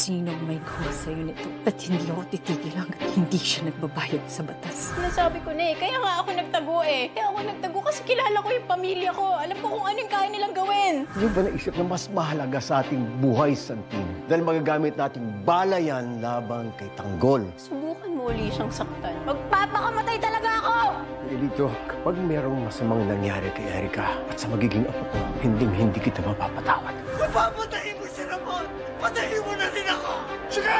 sino ang may gawa sa'yo nito. At hindi ako titigil hanggat hindi siya nagbabayad sa batas. Sinasabi ko na eh, kaya nga ako nagtago eh. Kaya ako nagtago kasi kilala ko yung pamilya ko. Alam ko kung ano yung kaya nilang gawin. Hindi ba naisip na mas mahalaga sa ating buhay, Santin? Dahil magagamit nating balayan laban kay Tanggol. Subukan mo uli siyang saktan. Magpapakamatay talaga ako! Dito, kapag merong masamang nangyari kay Erika at sa magiging apo ko, hindi kita mapapatawad. Mapapatayin mo si Ramon! Patayin mo na rin ako! Sige!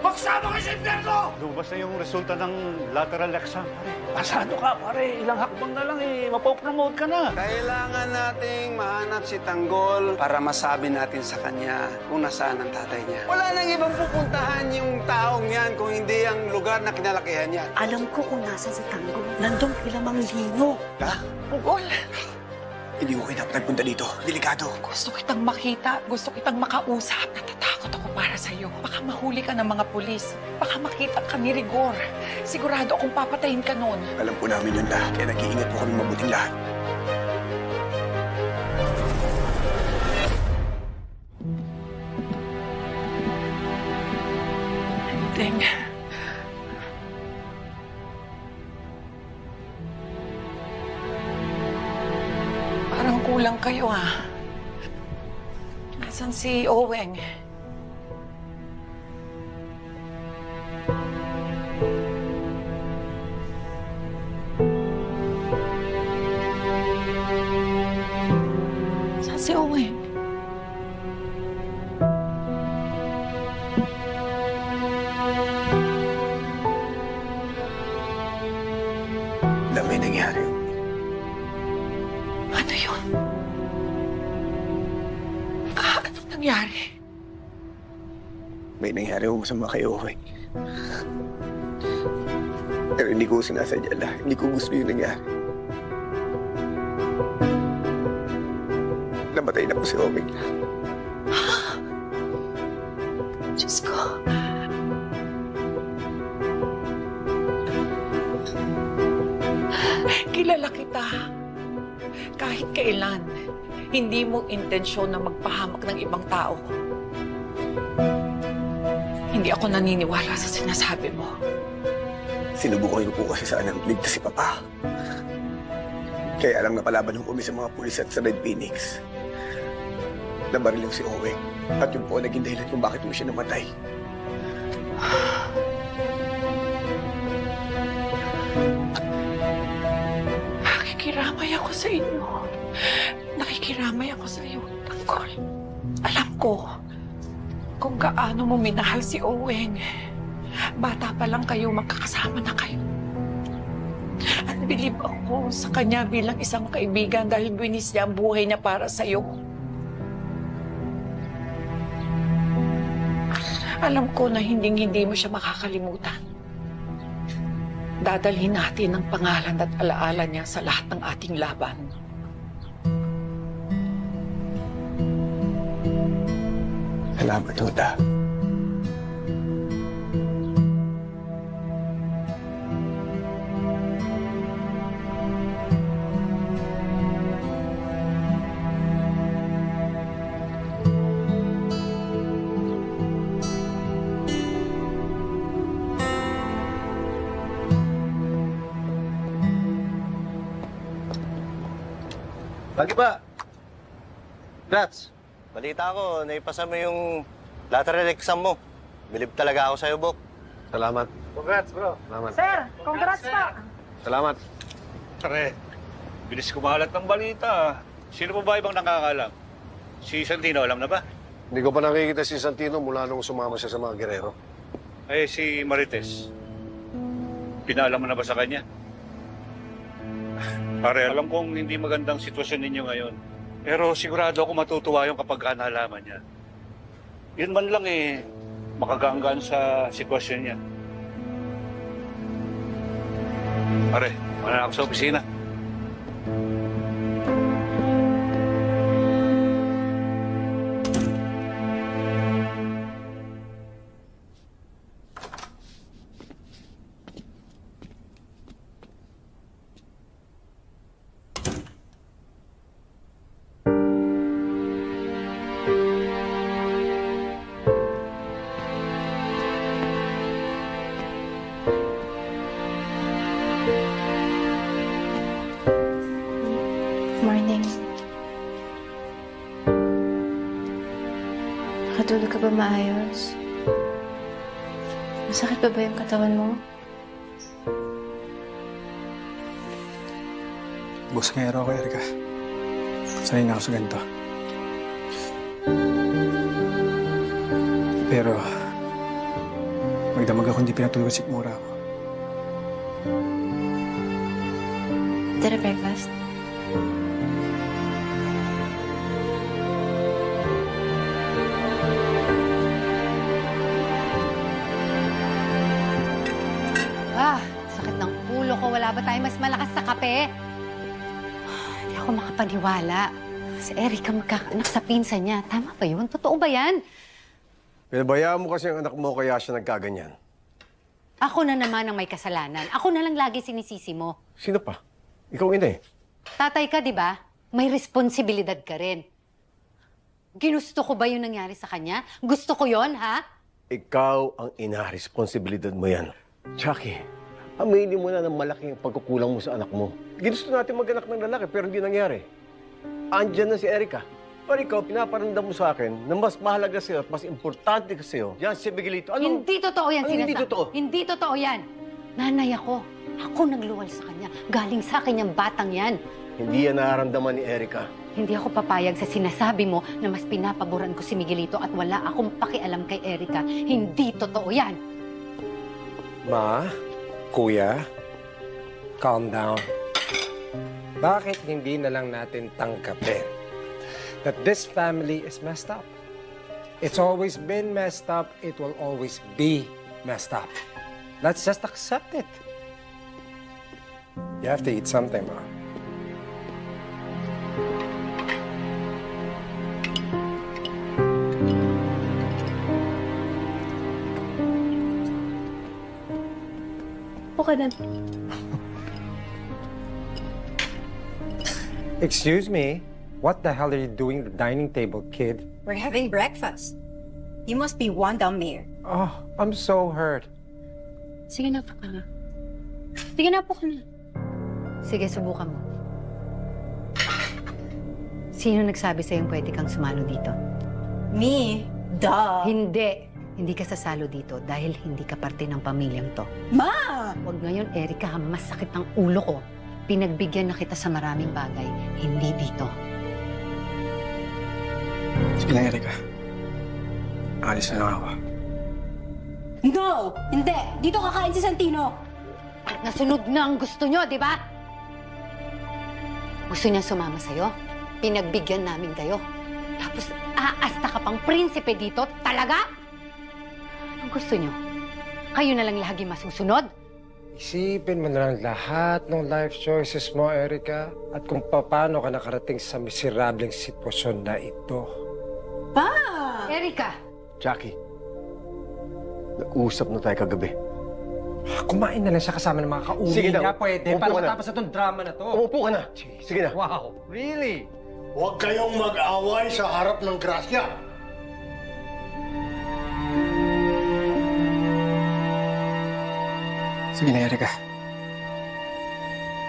Magsama ka sa impyerno! Lumabas na yung resulta ng lateral exam, pare. Pasado ka, pare. Ilang hakbang na lang eh. Mapopromote ka na. Kailangan nating mahanap si Tanggol para masabi natin sa kanya kung nasaan ang tatay niya. Wala nang ibang pupuntahan yung taong yan kung hindi ang lugar na kinalakihan niya. Alam ko kung nasa si Tanggol. Nandun kila Mang Lino. Ha? Pugol! Hindi ko kinap nagpunta dito. Delikado. Gusto kitang makita. Gusto kitang makausap. Natatakot ako para sa'yo. Baka mahuli ka ng mga pulis. Baka makita ka ni Rigor. Sigurado akong papatayin ka noon. Alam po namin yun lahat. Kaya nag-iingat po kami mabuting lahat. Deng. Parang kulang kayo, ah. Nasaan si Oweng? Saan si Oweng? Na may nangyari. Ano yun? Anong nangyari? May nangyari ho masama kay Owen. Pero hindi ko sinasadya lahat. Hindi ko gusto yung nangyari. Namatay na po si Owen. Diyos ko. Kilala kita. Kahit kailan, hindi mo intensyon na magpahamak ng ibang tao. Hindi ako naniniwala sa sinasabi mo. Sinubukan ko po kasi sana ligtas si Papa. Kaya alam na palaban ng kami sa mga pulis at sa Red Phoenix. Nabaril yung si Owen. At yun po ang naging dahilan kung bakit mo siya namatay. Nakikiramay ako sa inyo. Nakikiramay ako sa iyo, Tanggol. Alam ko kung gaano mo minahal si Oweng. Bata pa lang kayo, magkakasama na kayo. At bilib ako sa kanya bilang isang kaibigan dahil binis niya ang buhay niya para sa iyo. Alam ko na hinding-hindi mo siya makakalimutan. Dadalhin natin ang pangalan at alaala niya sa lahat ng ating laban. Salamat, Huda. Lagi ba? Congrats. Balita ko, naipasa mo yung lateral exam mo. Bilib talaga ako sa'yo, Bok. Salamat. Congrats, bro. Salamat. Sir, congrats pa! Salamat. Pare, bilis kumalat ng balita. Sino pa ba ibang nakakalam? Si Santino, alam na ba? Hindi ko pa nakikita si Santino mula nung sumama siya sa mga gerero. Eh, si Marites. Pinaalam mo na ba sa kanya? Pare, alam kong hindi magandang sitwasyon ninyo ngayon. Pero sigurado ako matutuwa yung kapag nalaman niya. Yun man lang eh, makaganggan sa sitwasyon niya. Pare, wala ako sa opisina. ba maayos? Masakit pa ba yung katawan mo? Busngero ako, Erika. Sanay na ako sa ganito. Pero, magdamag ako hindi pinatulog si Mura ako. Tara, breakfast. Sakit ng ulo ko. Wala ba tayong mas malakas sa kape? Hindi ako makapaniwala. Si Erika magkakaanak sa pinsan niya. Tama ba yun? Totoo ba yan? Pinabayaan mo kasi ang anak mo kaya siya nagkaganyan. Ako na naman ang may kasalanan. Ako na lang lagi sinisisi mo. Sino pa? Ikaw ina eh. Tatay ka, di ba? May responsibilidad ka rin. Ginusto ko ba yung nangyari sa kanya? Gusto ko yon, ha? Ikaw ang ina, responsibilidad mo yan. Jackie, aminin mo na ng malaking pagkukulang mo sa anak mo. Ginusto natin mag-anak ng lalaki pero hindi nangyari. Andyan na si Erika. Pero ikaw, pinaparandam mo sa akin na mas mahalaga sa'yo at mas importante ka sa'yo. Yan si Miguelito. Ano? Hindi totoo yan, Ano hindi totoo? Hindi totoo yan. Nanay ako. Ako nagluwal sa kanya. Galing sa akin yung batang yan. Hindi yan nararamdaman ni Erika. Hindi ako papayag sa sinasabi mo na mas pinapaboran ko si Miguelito at wala akong pakialam kay Erika. Hindi totoo yan. Ma, kuya, calm down. Bakit hindi na lang natin tangkapin that this family is messed up? It's always been messed up. It will always be messed up. Let's just accept it. You have to eat something, Ma. Buka na. Excuse me, what the hell are you doing at the dining table, kid? We're having breakfast. You must be Wanda Mayor. Oh, I'm so hurt. Sige na po ka na. Sige na po ka na. Sige, subukan mo. Sino nagsabi sa'yo pwede kang sumalo dito? Me? Duh. Hindi. Hindi ka sasalo dito dahil hindi ka parte ng pamilyang to. Ma! Huwag ngayon, Erika, ha, masakit ang ulo ko. Pinagbigyan na kita sa maraming bagay, hindi dito. Sige na, Erika. Alis na lang ako. No! Hindi! Dito kakain si Santino! Nasunod na ang gusto nyo, di ba? Gusto niya sumama sa'yo? Pinagbigyan namin kayo. Tapos aasta ka pang prinsipe dito? Talaga? Ang gusto nyo? Kayo na lang lagi masusunod? Isipin mo na lang lahat ng life choices mo, Erika, at kung paano ka nakarating sa miserableng sitwasyon na ito. Erika! Jackie, nag-usap na tayo kagabi. Kumain na lang siya kasama ng mga kauli Sige na, niya, pwede, upo para ka na. matapos na itong drama na to. Umupo ka na. Sige na. Wow, really? Huwag kayong mag-away sa harap ng grasya. Sige na, Erika.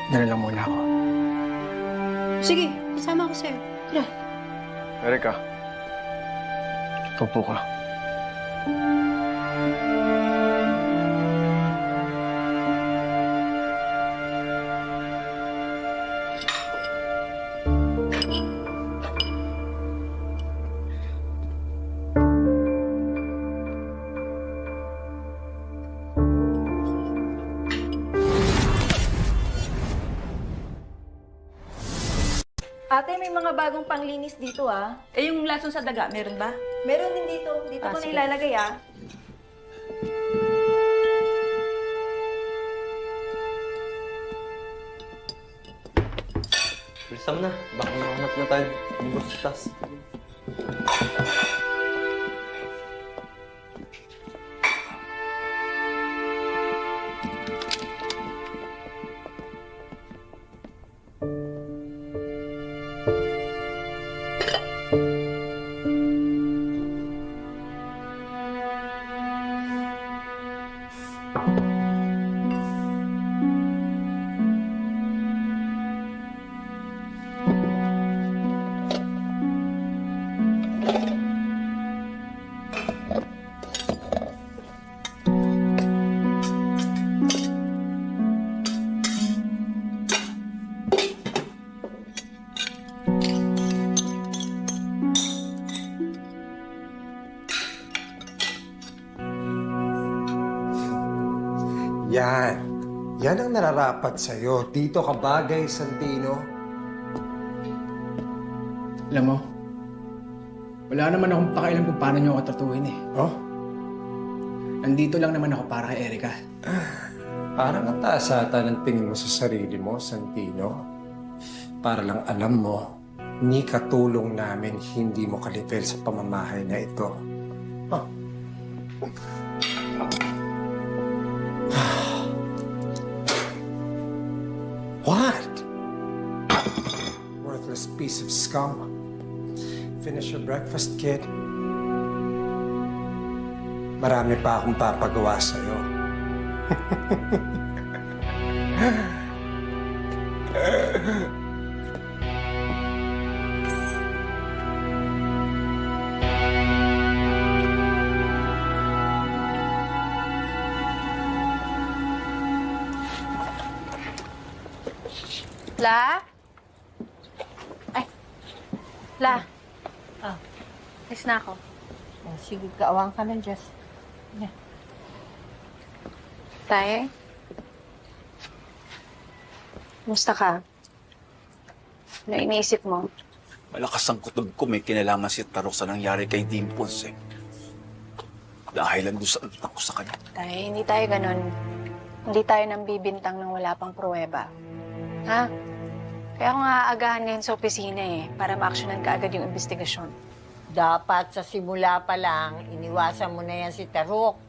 Dala lang muna ako. Sige, kasama ko sa'yo. Tara. Erika, upo ka. Ate, may mga bagong panglinis dito, ah. Eh, yung lason sa daga, meron ba? Meron din dito. Dito ko na sige. ilalagay, ah. Bilisan mo na. Baka mahanap na tayo. Bumos sa taas. Yan. Yan ang nararapat sa'yo. Dito ka bagay, Santino. Alam mo, wala naman akong pakialam kung paano niyo ako tatuhin eh. Oh? Nandito lang naman ako para kay Erica. Parang ang taas ata ng tingin mo sa sarili mo, Santino. Para lang alam mo, ni katulong namin hindi mo kalipel sa pamamahay na ito. Huh. What? Worthless piece of scum. Finish your breakfast, kid. Marami pa akong papagawa sa'yo. La? Ay. La. Oh. Alis na ako. Oh, sige, kaawang ka ng Diyos. Tay? Kumusta ka? Ano iniisip mo? Malakas ang kutob ko, may kinalaman si Tarok sa nangyari kay Dimples eh. Dahilan doon sa anak ko sa kanya. Tay, hindi tayo ganun. Hindi tayo nang bibintang ng wala pang pruweba. Ha? Kaya ako nga aagahan ngayon sa opisina eh, para ma-actionan ka agad yung investigasyon. Dapat sa simula pa lang, iniwasan mo na yan si Tarok.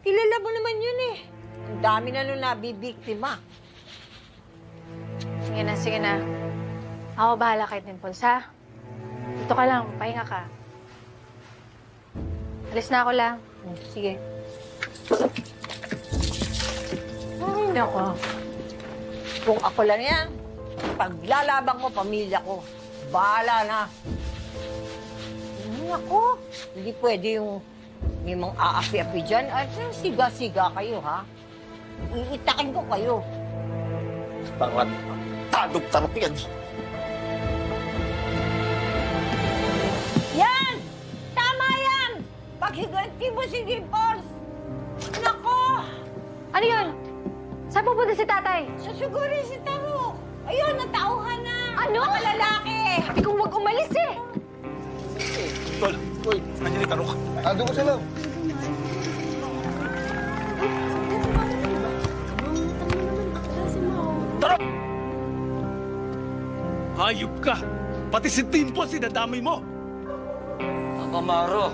Kilala mo naman yun eh. Ang dami na nung nabibiktima. Sige na, sige na. Ako bahala kay Dimples, ha? Dito ka lang, pahinga ka. Alis na ako lang. Sige. Ay, nako. Kung ako lang yan, paglalaban ko pamilya ko, bahala na. Ako, hindi pwede yung may mga aapi-api dyan. At siga-siga kayo, ha? Iitakin ko kayo. Tangat, tadog-tarot yan. Yan! Tama yan! Paghiganti mo si Dimples! Nako! Ano yun? Saan pupunta si tatay? Susugurin si Tarok! Ayun, natauhan na! Ano? Mga lalaki! Sabi kong huwag umalis eh! Tol, uy, nandiyan ni Tarok. Doon ko sa loob. Tarok! Hayop ka! Pati si Dimples, sinadamay mo! Maro,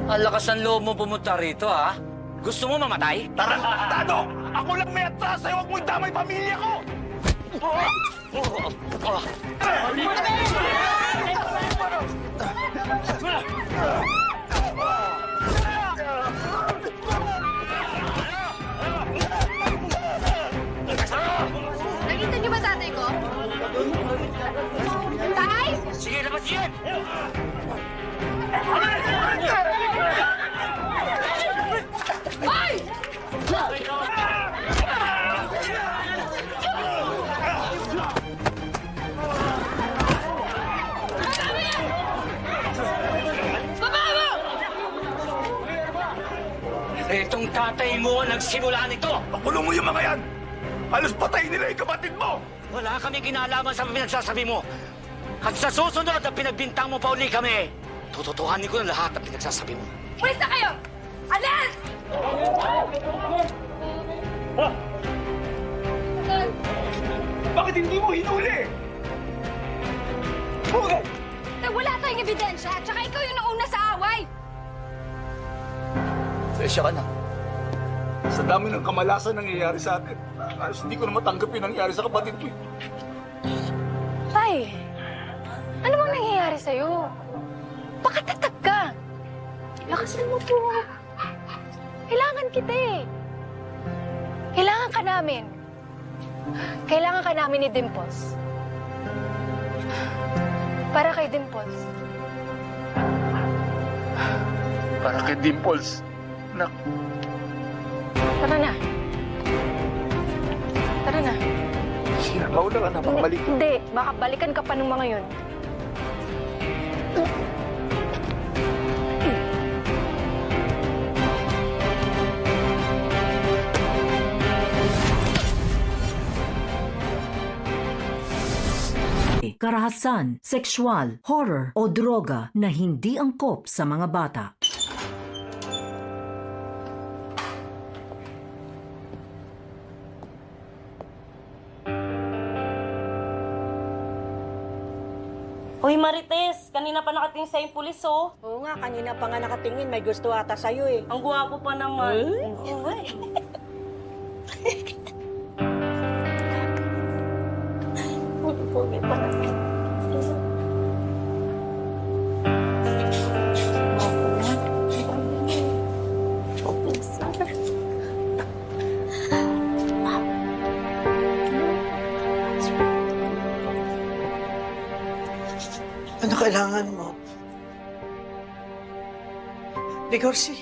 ang lakas ng loob mo pumunta rito, ha? Gusto mo mamatay? Tarantado! Ako lang may atras sa'yo! Huwag mo damay pamilya ko! Nakita niyo ba tatay ko? Tay? Sige, labas yan! Ay! Itong tatay mo ang nagsimula nito! Pakulong mo yung mga yan! Halos patay nila yung kapatid mo! Wala kami kinalaman sa pinagsasabi mo. At sa susunod na pinagbintang mo pa uli kami, tututuhanin ko ng lahat ng pinagsasabi mo. Pwes na kayo! Alis! Bakit hindi mo hinuli? Wala tayong ebidensya, tsaka ikaw yung nauna sa away! Sesya ka na. Sa dami ng kamalasan nangyayari sa atin, halos hindi ko na matanggap yung nangyayari sa kapatid ko. Tay, ano bang nangyayari sa'yo? Pakatatag ka! Lakasan mo po. Kailangan kita eh. Kailangan ka namin. Kailangan ka namin ni Dimples. Para kay Dimples. Para kay Dimples. Nak. Tara na. Tara na. Sinamaw lang, anak. Balik. Hindi. Baka balikan ka pa ng mga yun. karahasan, sexual, horror o droga na hindi angkop sa mga bata. Hoy Marites, kanina pa nakatingin sa yung pulis, oh. Oo nga, kanina pa nga nakatingin. May gusto ata sa'yo eh. Ang gwapo pa naman. Pugi pa naman. Ano kailangan mo? Ligor, si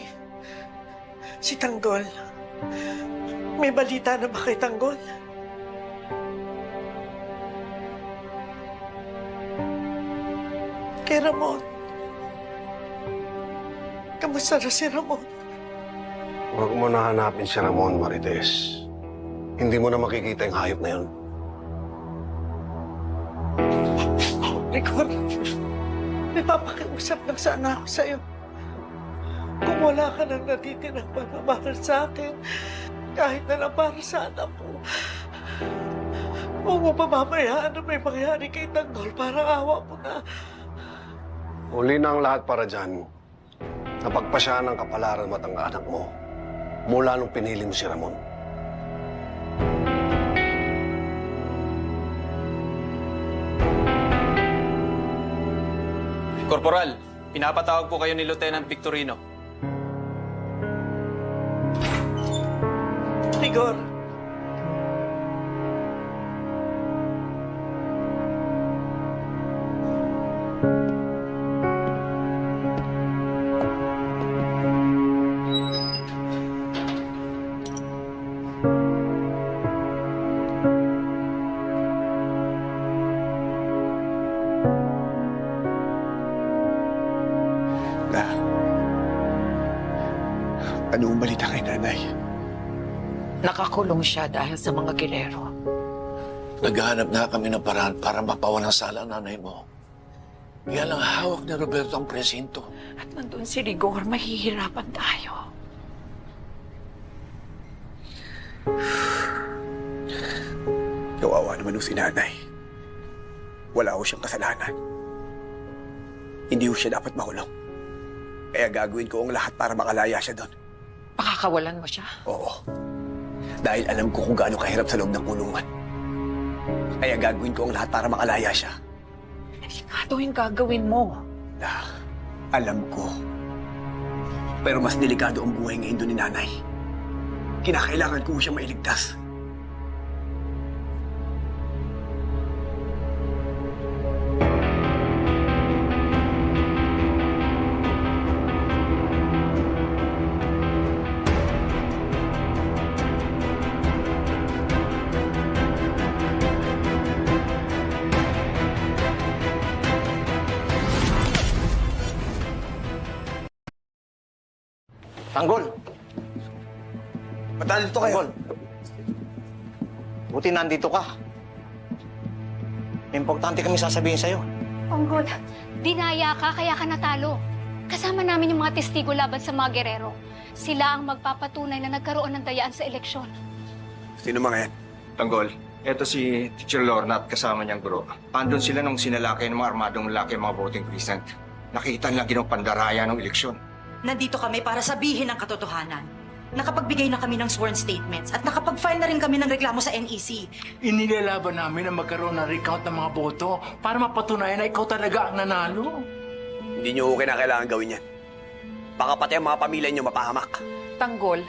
Tanggol. May balita na ba kay Tanggol? Kay Ramon. Kamusta na si Ramon? Huwag mo na hanapin si Ramon, Marites. Hindi mo na makikita yung hayop na yun. Ligor, may papakiusap lang sana ako sa'yo. Kung wala ka nang natitirang pagmamahal sa akin, kahit na lang para sa anak ko, huwag mo pamamayaan na may mangyari kay Tanggol, parang awa mo na. Huli na ang lahat para dyan. Napagpasya ng kapalaran mo at ang anak mo mula nung pinili mo si Ramon. Korporal, pinapatawag po kayo ni Lieutenant Victorino. Ligor, ano ang balita kay nanay? Nakakulong siya dahil sa mga gilero. Naghahanap na kami ng paraan para mapawalang sala ang nanay mo. Yan ang hawak ni Roberto ang presinto. At nandun si Rigor, mahihirapan tayo. Kawawa naman si nanay. Wala ko siyang kasalanan. Hindi ko siya dapat mahulong. Kaya gagawin ko ang lahat para makalaya siya doon. Pakakawalan mo siya? Oo. Dahil alam ko kung gaano kahirap sa loob ng kulungan. Kaya gagawin ko ang lahat para makalaya siya. Delikado yung gagawin mo. Alam ko. Pero mas delikado ang buhay ngayon doon ni nanay. Kinakailangan ko siyang mailigtas. Tanggol! Ba't nandito kayo? Tanggol! Buti nandito ka. Importante kami sasabihin sa'yo. Tanggol, dinaya ka kaya ka natalo. Kasama namin yung mga testigo laban sa mga gerero. Sila ang magpapatunay na nagkaroon ng dayaan sa eleksyon. Sino mga yan? Tanggol, eto si Teacher Lorna at kasama niyang guro. Andun sila nung sinalakay ng mga armadong lalaki ang mga voting precinct. Nakita nila ginong pandaraya ng eleksyon. Nandito kami para sabihin ang katotohanan. Nakapagbigay na kami ng sworn statements at nakapag-file na rin kami ng reklamo sa NEC. Inilalaban namin na magkaroon ng recount ng mga boto para mapatunayan na ikaw talaga ang nanalo. Hindi niyo kinakailangan gawin yan. Baka pati ang mga pamilya niyo mapahamak. Tanggol,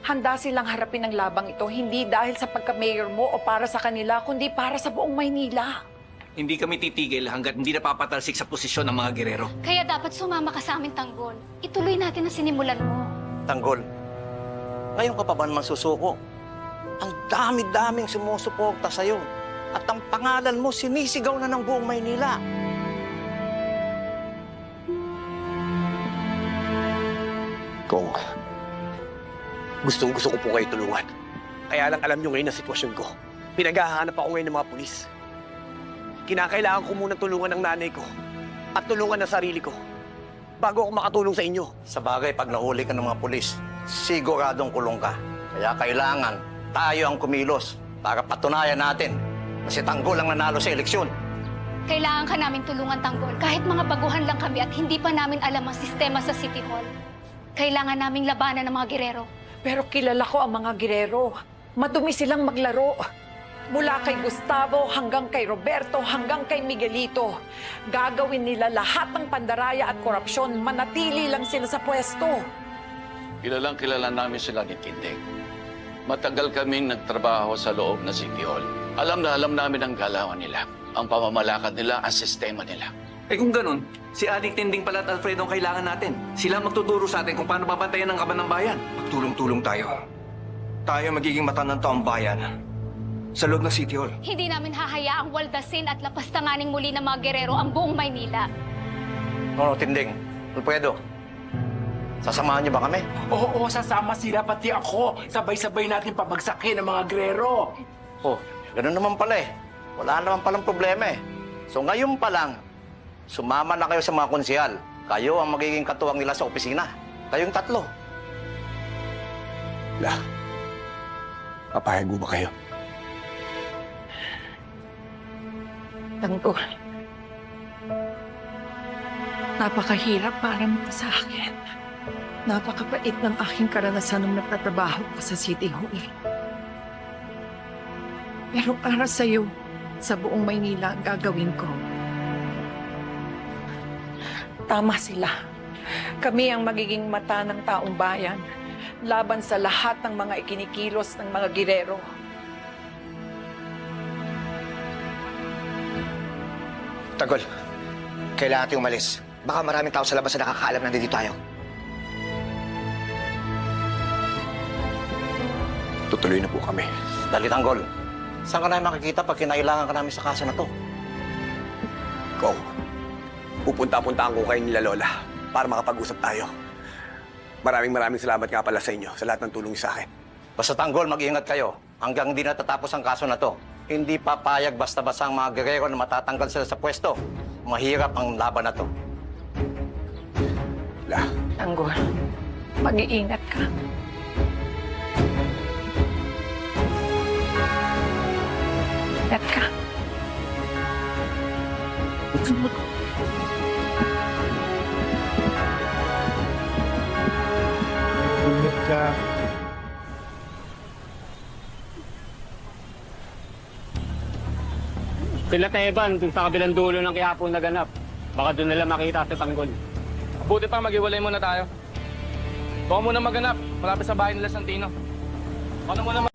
handa silang harapin ang labang ito hindi dahil sa pagka-mayor mo o para sa kanila, kundi para sa buong Maynila. Hindi kami titigil hanggat hindi napapatalsik sa posisyon ng mga gerero. Kaya dapat sumama ka sa amin, Tanggol. Ituloy natin ang sinimulan mo. Tanggol, ngayon ka pa ba naman susuko? Ang dami-daming sumusuporta sa'yo. At ang pangalan mo sinisigaw na ng buong Maynila. Kung gustong-gusto ko po kayo tulungan. Kaya lang alam niyo ngayon ang sitwasyon ko. Pinaghahanap ako ngayon ng mga pulis. Kinakailangan ko muna tulungan ng nanay ko at tulungan ng sarili ko bago ako makatulong sa inyo. Sa bagay, pag nahuli ka ng mga pulis, siguradong kulong ka. Kaya kailangan tayo ang kumilos para patunayan natin na si Tanggol ang nanalo sa eleksyon. Kailangan ka namin tulungan, Tanggol. Kahit mga baguhan lang kami at hindi pa namin alam ang sistema sa City Hall. Kailangan naming labanan ng mga girero. Pero kilala ko ang mga girero. Madumi silang maglaro. Mula kay Gustavo hanggang kay Roberto hanggang kay Miguelito. Gagawin nila lahat ng pandaraya at korupsyon. Manatili lang sila sa pwesto. Kilala namin sila ni Tinding. Matagal kaming nagtrabaho sa loob ng City Hall. Alam na alam namin ang galawan nila, ang pamamalakad nila, ang sistema nila. Eh kung ganun, si Aling Tinding pala at Alfredo ang kailangan natin. Sila ang magtuturo sa atin kung paano babantayan ang kaban ng bayan. Magtulong-tulong tayo. Tayo magiging mata ng taong bayan sa loob ng City Hall. Hindi namin hahayaang waldasin at lapastanganing muli ng mga girero ang buong Maynila. No, Tinding. Alfredo, sasamahan niyo ba kami? Oo, sasama sila pati ako. Sabay-sabay natin pabagsakin ang mga grero. Oh, ganun naman pala eh. Wala naman palang problema eh. So ngayon pa lang, sumama na kayo sa mga konsehal. Kayo ang magiging katuwang nila sa opisina. Kayong tatlo. Papayag mo ba kayo? Tanggol. Napakahirap para sa akin. Napakapait ng aking karanasan nung nagtatrabaho ko sa City Hall. Pero para sa'yo, sa buong Maynila ang gagawin ko. Tama sila. Kami ang magiging mata ng taong bayan laban sa lahat ng mga ikinikilos ng mga girero. Tanggol, kailangan natin umalis. Baka maraming tao sa labas na nakakaalam na nandito tayo. Tutuloy na po kami. Dali, Tanggol. Saan ka namin makikita pag kinailangan ka namin sa kaso na to? Go. Pupunta-puntaan ko kayo nila Lola para makapag-usap tayo. Maraming salamat nga pala sa inyo sa lahat ng tulong niyo sa akin. Basta, Tanggol, mag-iingat kayo. Hanggang hindi natatapos ang kaso na to, hindi papayag basta-basta ang mga gerero na matatanggal sila sa pwesto. Mahirap ang laban na to. Tanggol, mag-iingat ka. Ingat ka. Ingat ka. Sila Teban, dun sa kabilang dulo ng Quiapo naganap. Baka doon nila makita si Tanggol. Buti pa, mag-iwalay muna tayo. Baka muna maganap, malapit sa bahay nila Santino. Ano muna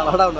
Thank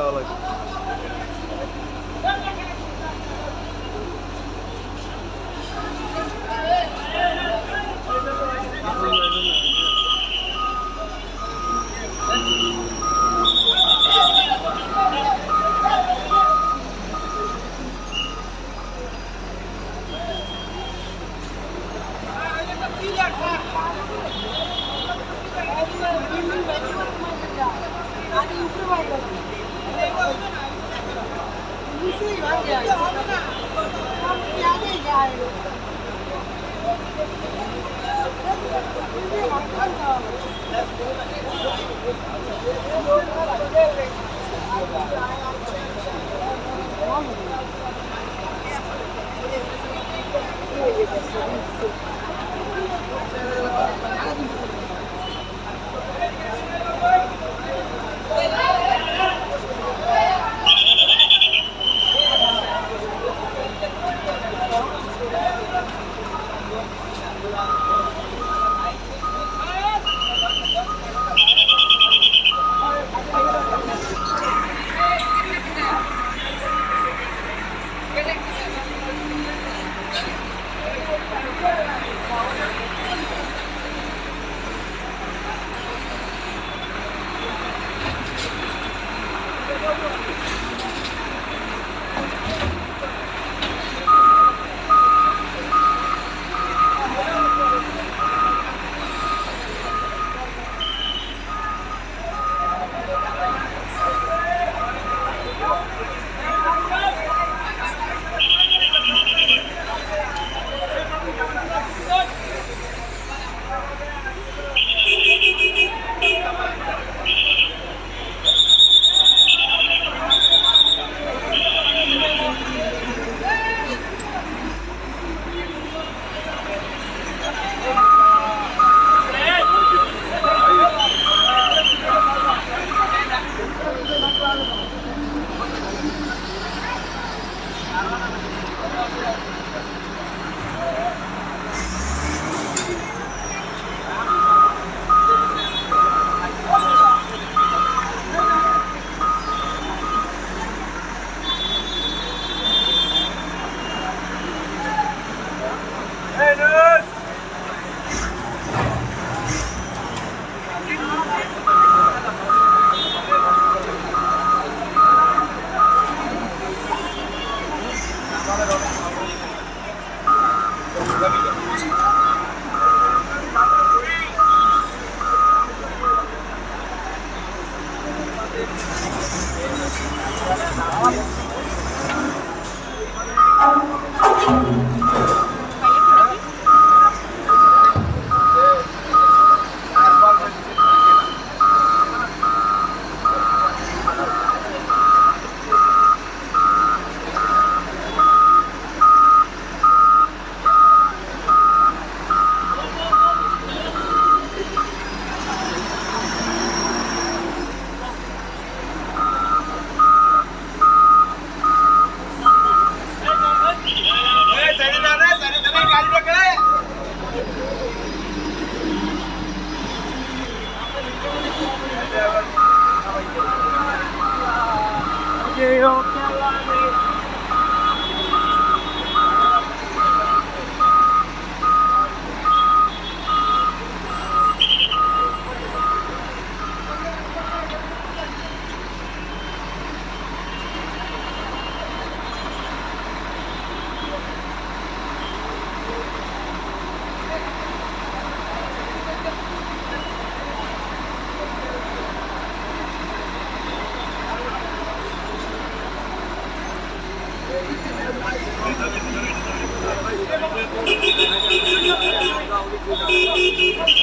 you.